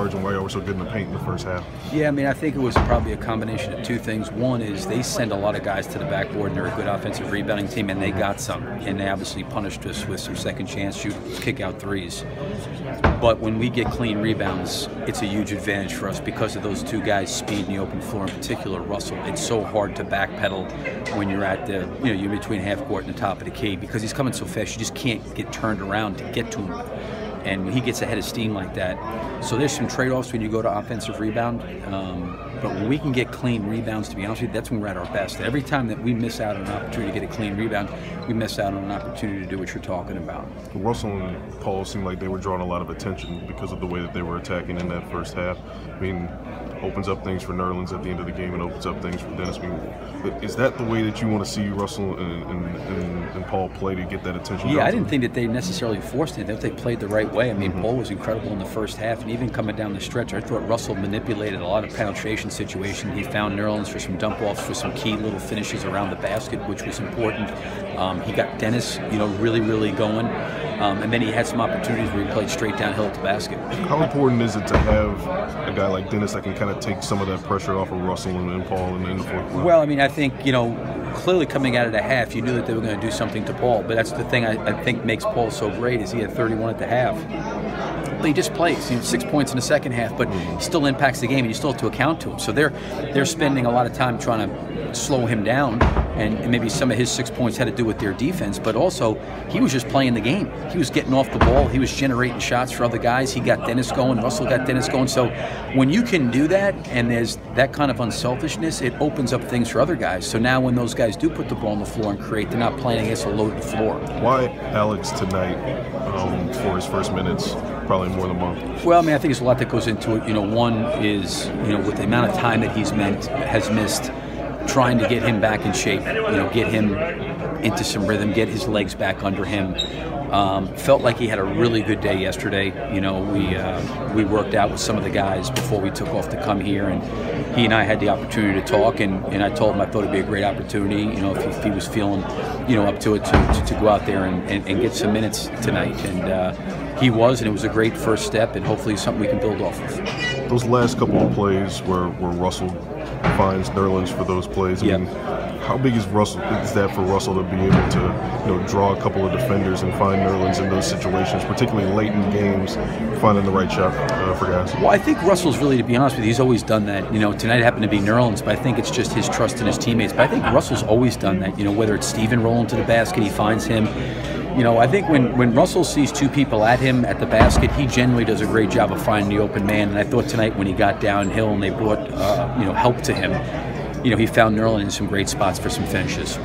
And why y'all were so good in the paint in the first half? Yeah, I mean, I think it was probably a combination of two things. One is they send a lot of guys to the backboard, and they're a good offensive rebounding team, and they got some. And they obviously punished us with some second chance shoot, kick out threes. But when we get clean rebounds, it's a huge advantage for us because of those two guys' speed in the open floor, in particular Russell. It's so hard to backpedal when you're at the, you're between half court and the top of the key because he's coming so fast, you just can't get turned around to get to him. And when he gets ahead of steam like that, so there's some trade-offs when you go to offensive rebound. But when we can get clean rebounds, to be honest with you, that's when we're at our best. Every time that we miss out on an opportunity to get a clean rebound, we miss out on an opportunity to do what you're talking about. Russell and Paul seemed like they were drawing a lot of attention because of the way that they were attacking in that first half. I mean, opens up things for Nerlens at the end of the game and opens up things for Dennis. I mean, is that the way that you want to see Russell and Paul play to get that attention? Yeah, I didn't think that they necessarily forced it. That they played the right way. I mean, Paul was incredible in the first half, and even coming down the stretch, I thought Russell manipulated a lot of penetration situations. He found Nerlens for some dump-offs, for some key little finishes around the basket, which was important. He got Dennis, really, really going. And then he had some opportunities where he played straight downhill at the basket. How important is it to have a guy like Dennis that can kind of take some of that pressure off of Russell and Paul in the fourth quarter? Well, I mean, I think, clearly coming out of the half, you knew that they were going to do something to Paul. But that's the thing I think makes Paul so great is he had 31 at the half. But he just plays. 6 points in the second half, but he still impacts the game, and you still have to account to him. So they're spending a lot of time trying to slow him down, and maybe some of his 6 points had to do with their defense, but also he was just playing the game. He was getting off the ball. He was generating shots for other guys. He got Dennis going. Russell got Dennis going. So when you can do that and there's that kind of unselfishness, it opens up things for other guys. So now when those guys do put the ball on the floor and create, they're not playing against a loaded floor. Why Alex tonight for his first minutes? Probably more than a month. Well, I mean, I think there's a lot that goes into it. One is, with the amount of time that has missed, trying to get him back in shape, get him into some rhythm, get his legs back under him. Felt like he had a really good day yesterday. We worked out with some of the guys before we took off to come here, and he and I had the opportunity to talk, and I told him I thought it'd be a great opportunity, if he was feeling, up to it to go out there and get some minutes tonight. And he was, and it was a great first step, and hopefully something we can build off of. Those last couple of plays where Russell finds Nerlens for those plays. I mean, how big is that for Russell to be able to draw a couple of defenders and find Nerlens in those situations, particularly late in games, finding the right shot for guys? Well, I think Russell's really, to be honest with you, he's always done that. Tonight happened to be Nerlens, but I think it's just his trust in his teammates. But I think Russell's always done that. Whether it's Steven rolling to the basket, he finds him. I think when Russell sees two people at him at the basket, he generally does a great job of finding the open man. And I thought tonight when he got downhill and they brought help to him, he found Nerlens in some great spots for some finishes.